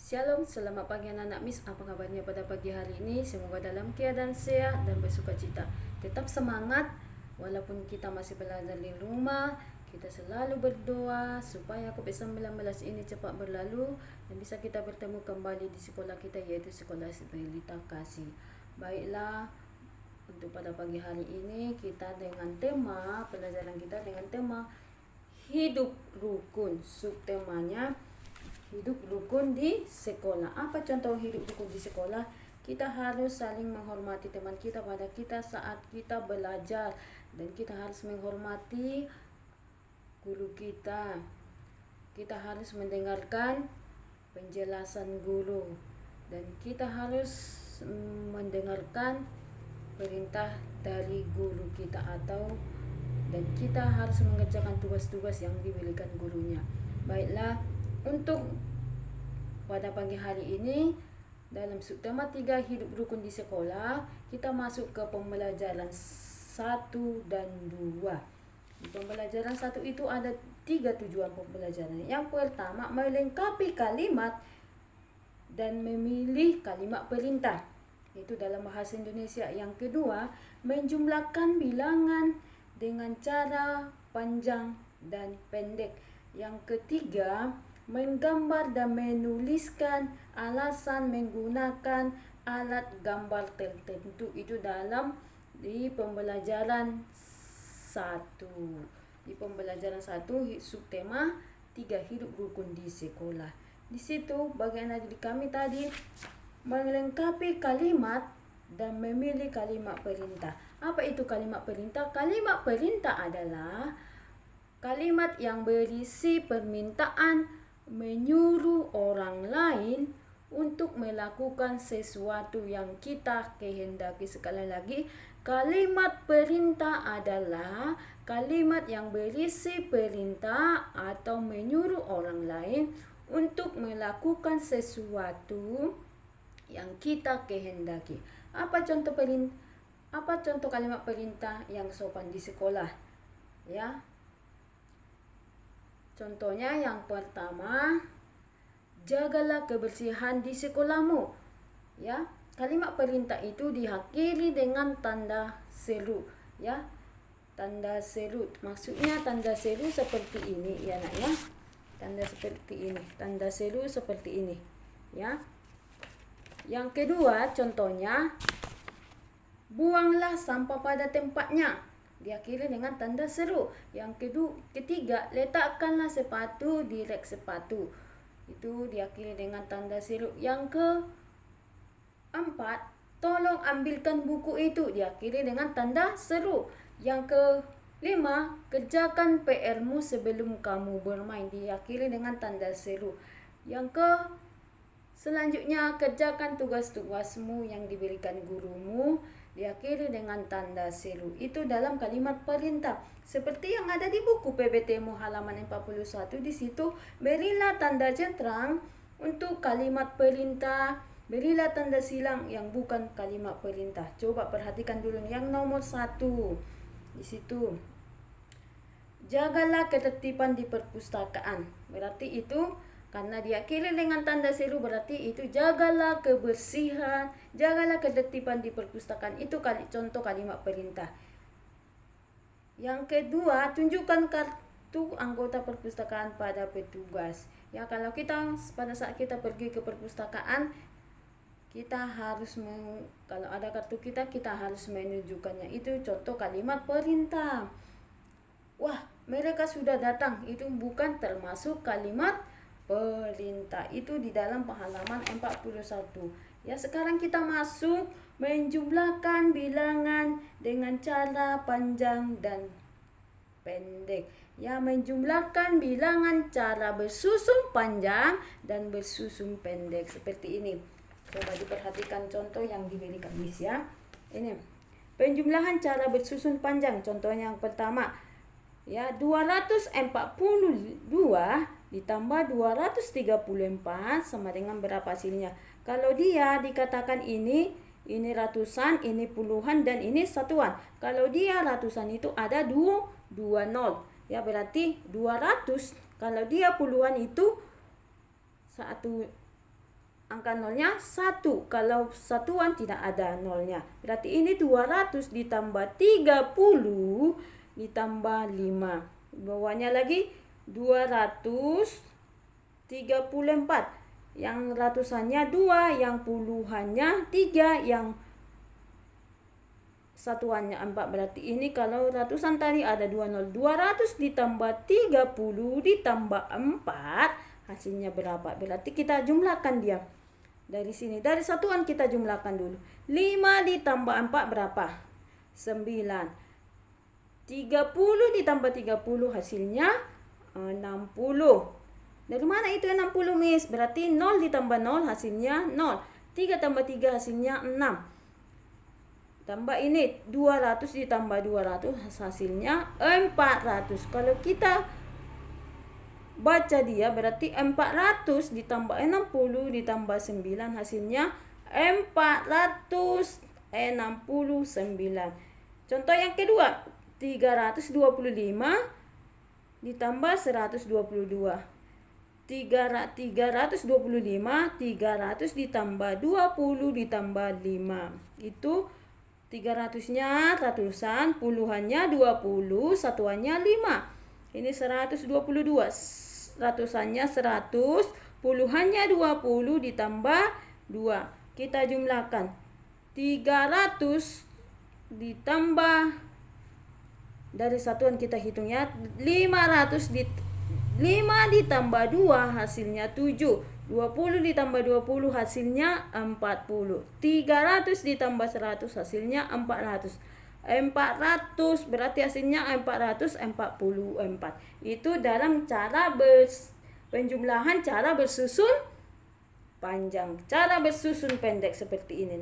Shalom, selamat pagi anak-anak Miss. Apa kabarnya pada pagi hari ini? Semoga dalam keadaan sehat dan bersukacita. Tetap semangat walaupun kita masih belajar di rumah. Kita selalu berdoa supaya COVID-19 ini cepat berlalu dan bisa kita bertemu kembali di sekolah kita, yaitu Sekolah Spirita Kasih. Baiklah, untuk pada pagi hari ini kita dengan tema pelajaran kita dengan tema hidup rukun. Subtemanya hidup rukun di sekolah. Apa contoh hidup rukun di sekolah? Kita harus saling menghormati teman kita pada kita saat kita belajar, dan kita harus menghormati guru kita. Kita harus mendengarkan penjelasan guru, dan kita harus mendengarkan perintah dari guru kita dan kita harus mengerjakan tugas-tugas yang diberikan gurunya. Baiklah, untuk pada pagi hari ini dalam subtema 3 hidup rukun di sekolah, kita masuk ke pembelajaran 1 dan 2. Di pembelajaran 1 itu ada 3 tujuan pembelajaran. Yang pertama, melengkapi kalimat dan memilih kalimat perintah, itu dalam bahasa Indonesia. Yang kedua, menjumlahkan bilangan dengan cara panjang dan pendek. Yang ketiga, menggambar dan menuliskan alasan menggunakan alat gambar tertentu, itu dalam di pembelajaran 1. Di pembelajaran 1 subtema 3 hidup rukun di sekolah. Di situ bagian adik kami tadi melengkapi kalimat dan memilih kalimat perintah. Apa itu kalimat perintah? Kalimat perintah adalah kalimat yang berisi permintaan menyuruh orang lain untuk melakukan sesuatu yang kita kehendaki. Sekali lagi, kalimat perintah adalah kalimat yang berisi perintah atau menyuruh orang lain untuk melakukan sesuatu yang kita kehendaki. Apa contoh kalimat perintah yang sopan di sekolah? Ya. Contohnya yang pertama, jagalah kebersihan di sekolahmu. Ya, kalimat perintah itu diakhiri dengan tanda seru. Ya, tanda seru. Maksudnya tanda seru seperti ini, ya nak ya. Tanda seperti ini, tanda seru seperti ini. Ya. Yang kedua, contohnya, buanglah sampah pada tempatnya, diakhiri dengan tanda seru. Yang ketiga, letakkanlah sepatu di rek sepatu, itu diakhiri dengan tanda seru. Yang keempat, tolong ambilkan buku itu, diakhiri dengan tanda seru. Yang kelima, kerjakan PR-mu sebelum kamu bermain, diakhiri dengan tanda seru. Yang selanjutnya, kerjakan tugas-tugasmu yang diberikan gurumu, diakhiri dengan tanda seru. Itu dalam kalimat perintah. Seperti yang ada di buku PBTmu halaman 41, di situ berilah tanda centang untuk kalimat perintah, berilah tanda silang yang bukan kalimat perintah. Coba perhatikan dulu yang nomor 1. Di situ, jagalah ketertiban di perpustakaan. Berarti itu karena diakhiri dengan tanda seru, berarti itu jagalah kebersihan, jagalah ketertiban di perpustakaan. Itu contoh kalimat perintah. Yang kedua, tunjukkan kartu anggota perpustakaan pada petugas. Ya, kalau pada saat kita pergi ke perpustakaan, kita harus kalau ada kartu kita harus menunjukkannya. Itu contoh kalimat perintah. Wah, mereka sudah datang. Itu bukan termasuk kalimat perintah. Itu di dalam halaman 41. Ya, sekarang kita masuk menjumlahkan bilangan dengan cara panjang dan pendek. Ya, menjumlahkan bilangan cara bersusun panjang dan bersusun pendek seperti ini. Coba diperhatikan contoh yang diberikan Miss ya. Ini penjumlahan cara bersusun panjang. Contohnya yang pertama, ya, 242 ditambah 234 sama dengan berapa hasilnya? Kalau dia dikatakan ini ratusan, ini puluhan, dan ini satuan. Kalau dia ratusan itu ada 2 nol. Ya, berarti 200. Kalau dia puluhan itu angka nolnya 1. Kalau satuan tidak ada nolnya. Berarti ini 200 ditambah 30 ditambah 5. Bawahnya lagi 234. Yang ratusannya 2, yang puluhannya 3, yang satuannya 4. Berarti ini kalau ratusan tadi ada 2 nol. 200 ditambah 30 ditambah 4. Hasilnya berapa? Berarti kita jumlahkan dia. Dari sini, dari satuan kita jumlahkan dulu. 5 ditambah 4 berapa? 9. 30 ditambah 30 hasilnya 60. Dari mana itu 60, Miss? Berarti 0 ditambah 0 hasilnya 0. 3 tambah 3 hasilnya 6. Tambah ini 200 ditambah 200 hasilnya 400. Kalau kita baca dia berarti 400 ditambah 60 ditambah 9 hasilnya 469. Contoh yang kedua, 325 ditambah 122. 325 300 ditambah 20 ditambah 5. Itu 300-nya ratusan, puluhannya 20, satuannya 5. Ini 122. Ratusannya 100, puluhannya 20 ditambah 2. Kita jumlahkan. 300 ditambah, dari satuan kita hitungnya 5 ditambah 2 hasilnya 7. 20 ditambah 20 hasilnya 40. 300 ditambah 100 hasilnya 400. 400 berarti hasilnya 444. Itu dalam cara penjumlahan cara bersusun panjang. Cara bersusun pendek seperti ini.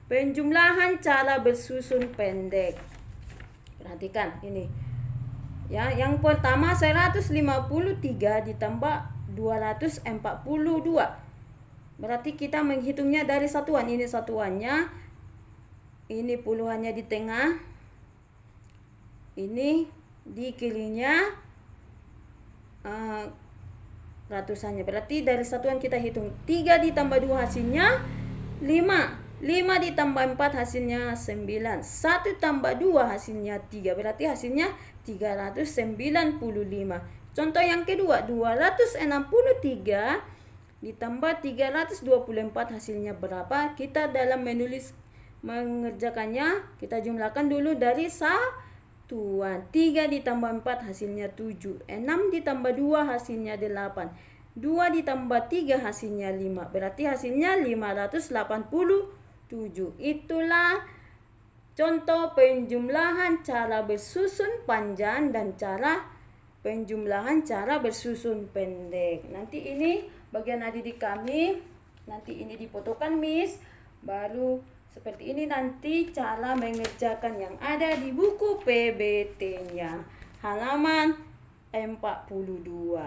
Penjumlahan cara bersusun pendek. Perhatikan ini. Ya, yang pertama 153 ditambah 242. Berarti kita menghitungnya dari satuan. Ini satuannya. Ini puluhannya di tengah. Ini di kirinya ratusannya. Berarti dari satuan kita hitung 3 ditambah 2 hasilnya 5. 5 ditambah 4 hasilnya 9. 1 tambah 2 hasilnya 3. Berarti hasilnya 395. Contoh yang kedua, 263 ditambah 324 hasilnya berapa? Kita dalam mengerjakannya, kita jumlahkan dulu dari satuan. 3 ditambah 4 hasilnya 7. 6 ditambah 2 hasilnya 8. 2 ditambah 3 hasilnya 5. Berarti hasilnya 587. Itulah contoh penjumlahan cara bersusun panjang dan cara penjumlahan cara bersusun pendek. Nanti ini bagian adik kami, nanti ini difotokan Miss, baru seperti ini nanti cara mengerjakan yang ada di buku PBT-nya halaman 42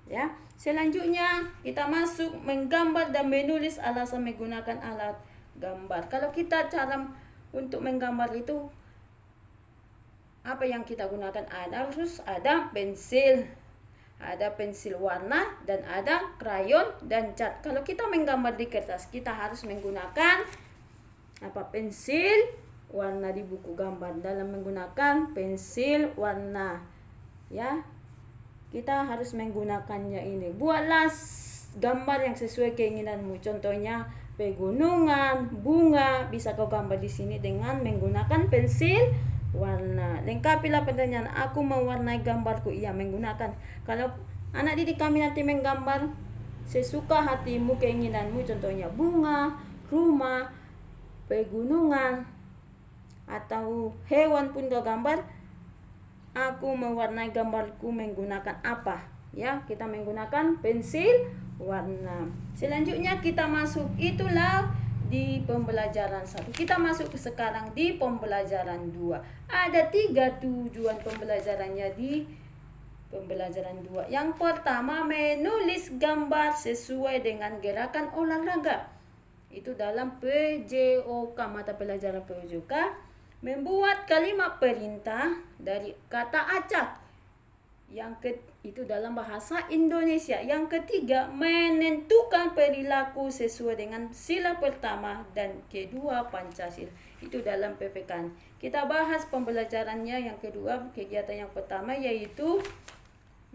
ya. Selanjutnya kita masuk menggambar dan menulis alasan menggunakan alat gambar. Kalau kita cara untuk menggambar itu apa yang kita gunakan? Harus ada pensil, ada pensil warna, dan ada krayon dan cat. Kalau kita menggambar di kertas, kita harus menggunakan pensil warna di buku gambar. Dalam menggunakan pensil warna, ya, kita harus menggunakannya ini. Buatlah gambar yang sesuai keinginanmu. Contohnya pegunungan, bunga, bisa kau gambar di sini dengan menggunakan pensil warna. Lengkapilah pertanyaan, aku mewarnai gambarku. Iya, menggunakan. Kalau anak didik kami nanti menggambar sesuka hatimu, keinginanmu, contohnya bunga, rumah, pegunungan, atau hewan pun kau gambar, aku mewarnai gambarku menggunakan apa? Ya, kita menggunakan pensil warna. Selanjutnya kita masuk, itulah di pembelajaran 1. Kita masuk sekarang di pembelajaran 2. Ada 3 tujuan pembelajarannya di pembelajaran 2. Yang pertama, menulis gambar sesuai dengan gerakan olahraga. Itu dalam PJOK, mata pelajaran PJOK. Membuat kalimat perintah dari kata acak. Itu dalam bahasa Indonesia. Yang ketiga, menentukan perilaku sesuai dengan sila pertama dan kedua Pancasila. Itu dalam PPKN. Kita bahas pembelajarannya yang kedua, kegiatan yang pertama yaitu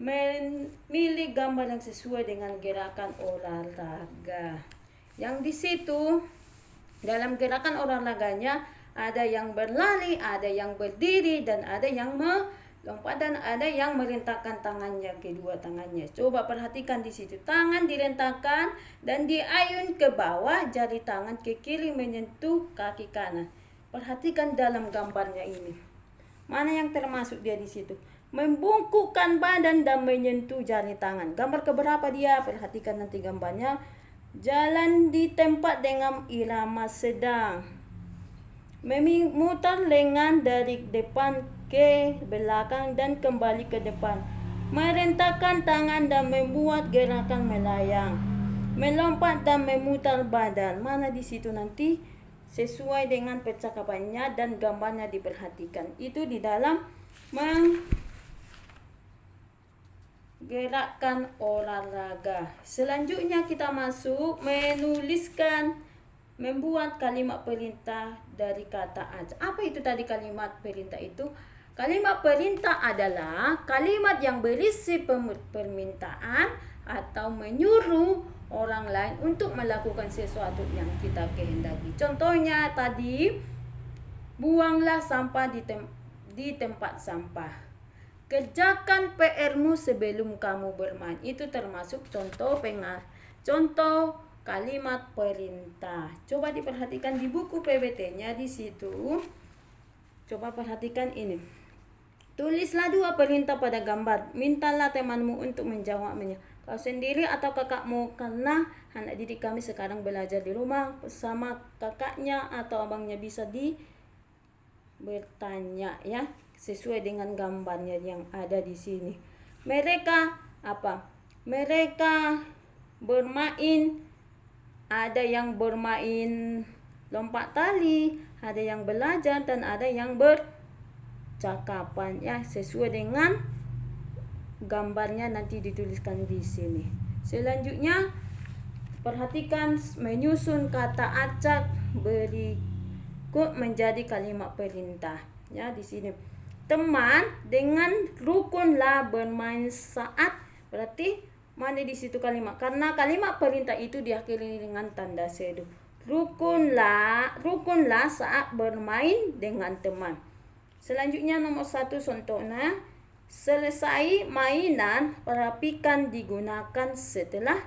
memilih gambar yang sesuai dengan gerakan olahraga. Yang di situ dalam gerakan olahraganya ada yang berlari, ada yang berdiri, dan ada yang melompat, dan ada yang merentangkan tangannya, kedua tangannya. Coba perhatikan di situ. Tangan direntangkan dan diayun ke bawah, jari tangan ke kiri menyentuh kaki kanan. Perhatikan dalam gambarnya ini. Mana yang termasuk dia di situ? Membungkukkan badan dan menyentuh jari tangan. Gambar keberapa dia? Perhatikan nanti gambarnya. Jalan di tempat dengan irama sedang. Memutar lengan dari depan ke belakang dan kembali ke depan. Merentangkan tangan dan membuat gerakan melayang. Melompat dan memutar badan. Mana di situ nanti? Sesuai dengan percakapannya dan gambarnya diperhatikan. Itu di dalam gerakan olahraga. Selanjutnya kita masuk menuliskan, membuat kalimat perintah dari kata acak. Apa itu tadi kalimat perintah itu? Kalimat perintah adalah kalimat yang berisi permintaan atau menyuruh orang lain untuk melakukan sesuatu yang kita kehendaki. Contohnya tadi, buanglah sampah di tempat sampah. Kerjakan PR-mu sebelum kamu bermain. Itu termasuk contoh kalimat perintah. Coba diperhatikan di buku PBT-nya di situ. Coba perhatikan ini. Tulislah 2 perintah pada gambar. Mintalah temanmu untuk menjawabnya. Kau sendiri atau kakakmu, karena anak didik kami sekarang belajar di rumah bersama kakaknya atau abangnya, bisa bertanya ya, sesuai dengan gambarnya yang ada di sini. Mereka apa? Mereka bermain, ada yang bermain lompat tali, ada yang belajar, dan ada yang bercakapan ya, sesuai dengan gambarnya nanti dituliskan di sini. Selanjutnya perhatikan menyusun kata acak berikut menjadi kalimat perintah. Ya, di sini. Teman dengan rukunlah bermain saat, berarti mana di situ kalimat? Karena kalimat perintah itu diakhiri dengan tanda seru. Rukunlah saat bermain dengan teman. Selanjutnya nomor 1 contohnya. Selesai mainan, rapikan digunakan setelah.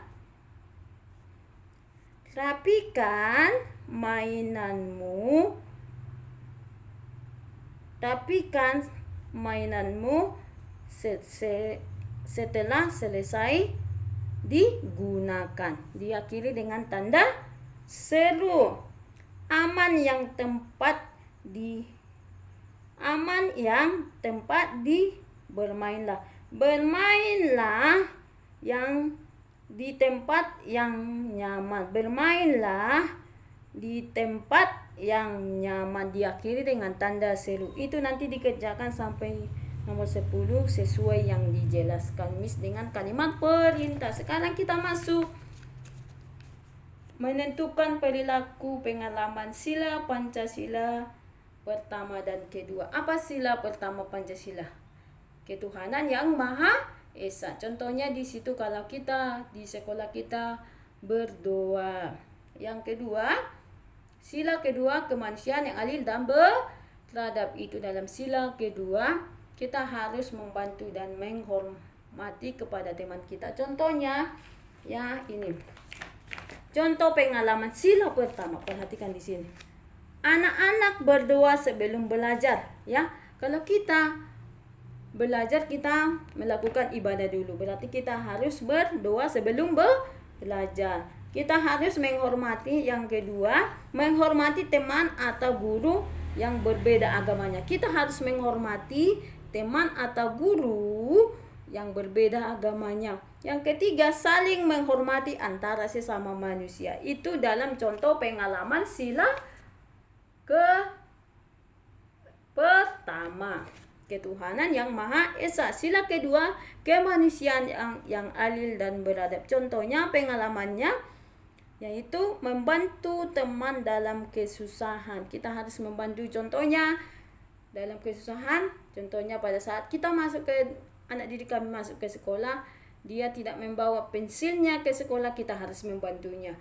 Rapikan mainanmu. Rapikan mainanmu setelah selesai digunakan. Diakhiri dengan tanda seru. Aman yang tempat di bermainlah. Bermainlah yang di tempat yang nyaman. Bermainlah di tempat yang nyaman. Diakhiri dengan tanda seru. Itu nanti dikerjakan sampai nomor 10 sesuai yang dijelaskan Miss dengan kalimat perintah. Sekarang kita masuk menentukan perilaku pengalaman sila Pancasila pertama dan kedua. Apa sila pertama Pancasila? Ketuhanan yang Maha Esa. Contohnya di situ kalau kita di sekolah kita berdoa. Yang kedua, sila kedua kemanusiaan yang adil dan beradab. Itu dalam sila kedua kita harus membantu dan menghormati kepada teman kita. Contohnya ya ini. Contoh pengalaman sila pertama. Perhatikan di sini. Anak-anak berdoa sebelum belajar, ya. Kalau kita belajar, kita melakukan ibadah dulu. Berarti kita harus berdoa sebelum belajar. Kita harus menghormati, yang kedua, menghormati teman atau guru yang berbeda agamanya. Kita harus menghormati teman atau guru yang berbeda agamanya. Yang ketiga, saling menghormati antara sesama manusia. Itu dalam contoh pengalaman sila pertama. ketuhanan yang Maha Esa. Sila kedua, kemanusiaan yang adil dan beradab. Contohnya pengalamannya yaitu membantu teman dalam kesusahan. Kita harus membantu, contohnya dalam kesusahan, contohnya pada saat kita masuk ke anak didik kami masuk ke sekolah, dia tidak membawa pensilnya ke sekolah, kita harus membantunya.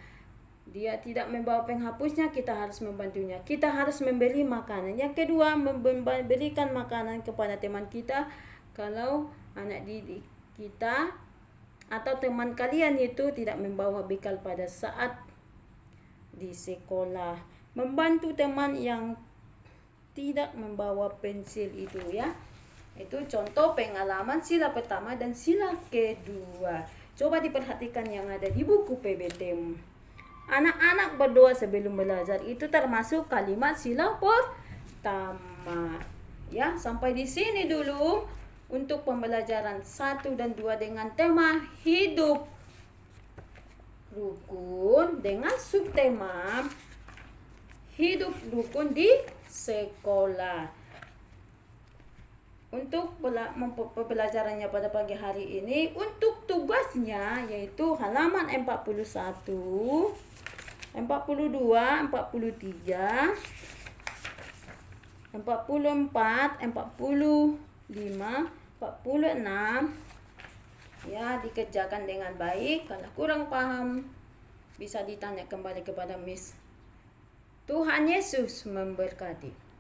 Dia tidak membawa penghapusnya, kita harus membantunya. Kita harus membeli makanan. Yang kedua, memberikan makanan kepada teman kita. Kalau anak didik kita atau teman kalian itu tidak membawa bekal pada saat di sekolah, membantu teman yang tidak membawa pensil itu ya. Itu contoh pengalaman sila pertama dan sila kedua. Coba diperhatikan yang ada di buku PBT. Anak-anak berdoa sebelum belajar itu termasuk kalimat sila pertama. Ya, sampai di sini dulu untuk pembelajaran 1 dan 2 dengan tema hidup rukun dengan subtema hidup rukun di sekolah. Untuk pembelajarannya pada pagi hari ini, untuk tugasnya yaitu halaman 41, 42, 43, 44, 45, 46. Ya, dikerjakan dengan baik. Kalau kurang paham, bisa ditanya kembali kepada Miss. Tuhan Yesus memberkati.